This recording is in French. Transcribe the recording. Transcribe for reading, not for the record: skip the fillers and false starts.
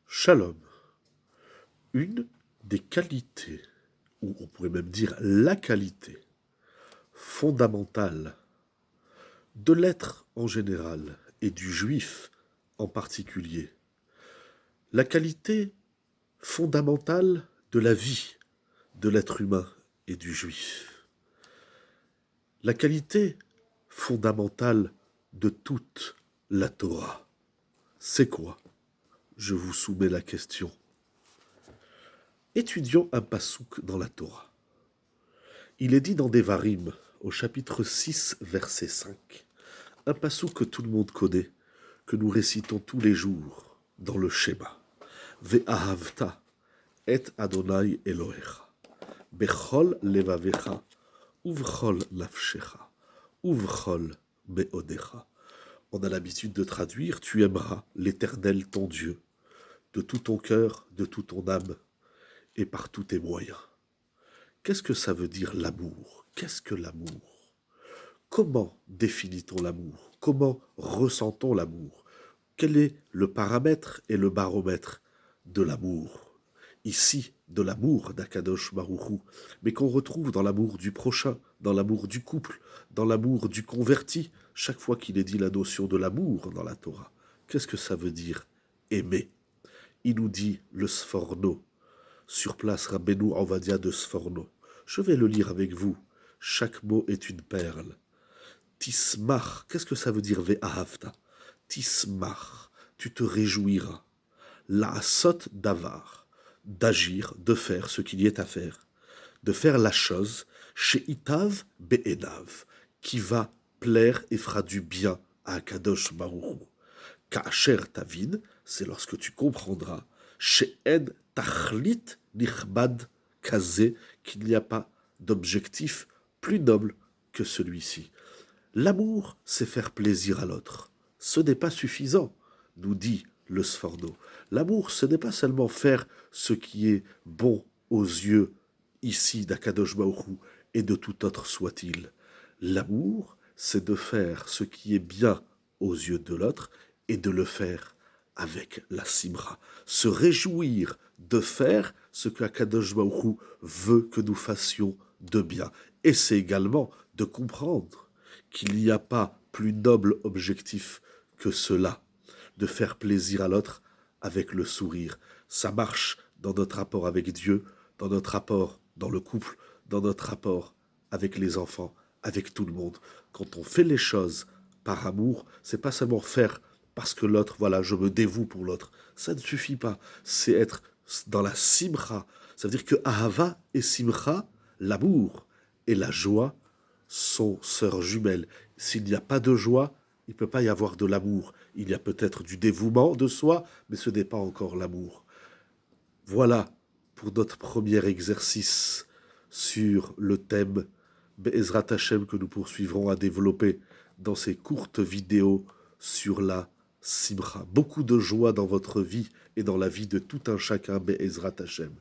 Shalom, une des qualités, ou on pourrait même dire la qualité fondamentale de l'être en général et du juif en particulier, la qualité fondamentale de la vie de l'être humain et du juif, la qualité fondamentale de toute la Torah, c'est quoi? Je vous soumets la question. Étudions un passouk dans la Torah. Il est dit dans Devarim, au chapitre 6, verset 5, un passouk que tout le monde connaît, que nous récitons tous les jours dans le Shema. Ve'ahavta et Adonai Elohecha, bechol levavecha, uvchol nafshecha, uvchol meodecha. On a l'habitude de traduire, tu aimeras l'Éternel ton Dieu, de tout ton cœur, de toute ton âme, et par tous tes moyens. Qu'est-ce que ça veut dire l'amour? Qu'est-ce que l'amour? Comment définit-on l'amour? Comment ressent-on l'amour? Quel est le paramètre et le baromètre de l'amour? Ici, de l'amour d'Akadosh Baruch Hu, mais qu'on retrouve dans l'amour du prochain, dans l'amour du couple, dans l'amour du converti, chaque fois qu'il est dit la notion de l'amour dans la Torah. Qu'est-ce que ça veut dire aimer? Il nous dit le Sforno, sur place Rabbeinu Ovadia de Sforno. Je vais le lire avec vous. Chaque mot est une perle. Tismach, qu'est-ce que ça veut dire ve'ahavta? Tismach, tu te réjouiras. La'asot davar, d'agir, de faire ce qu'il y est à faire. De faire la chose, chez Itav be'enav, qui va plaire et fera du bien à Akadosh Baruch Hu. Ka'asher tavin, c'est lorsque tu comprendras, chez En tachlit nichbad kazé, qu'il n'y a pas d'objectif plus noble que celui-ci. L'amour, c'est faire plaisir à l'autre. Ce n'est pas suffisant, nous dit le Sforno. L'amour, ce n'est pas seulement faire ce qui est bon aux yeux ici d'Akadosh Baruch Hu et de tout autre soit-il. L'amour, c'est de faire ce qui est bien aux yeux de l'autre et de le faire avec la simra. Se réjouir de faire ce que Akadosh Baruch Hu veut que nous fassions de bien. Et c'est également de comprendre qu'il n'y a pas plus noble objectif que cela, de faire plaisir à l'autre avec le sourire. Ça marche dans notre rapport avec Dieu, dans notre rapport dans le couple, dans notre rapport avec les enfants, avec tout le monde. Quand on fait les choses par amour, c'est pas seulement faire parce que l'autre, voilà, je me dévoue pour l'autre. Ça ne suffit pas. C'est être dans la simcha. Ça veut dire que ahava et simcha, l'amour et la joie, sont sœurs jumelles. S'il n'y a pas de joie, il ne peut pas y avoir de l'amour. Il y a peut-être du dévouement de soi, mais ce n'est pas encore l'amour. Voilà pour notre premier exercice sur le thème Be'ezrat Hashem que nous poursuivrons à développer dans ces courtes vidéos sur la simcha. Beaucoup de joie dans votre vie et dans la vie de tout un chacun Be'ezrat Hashem.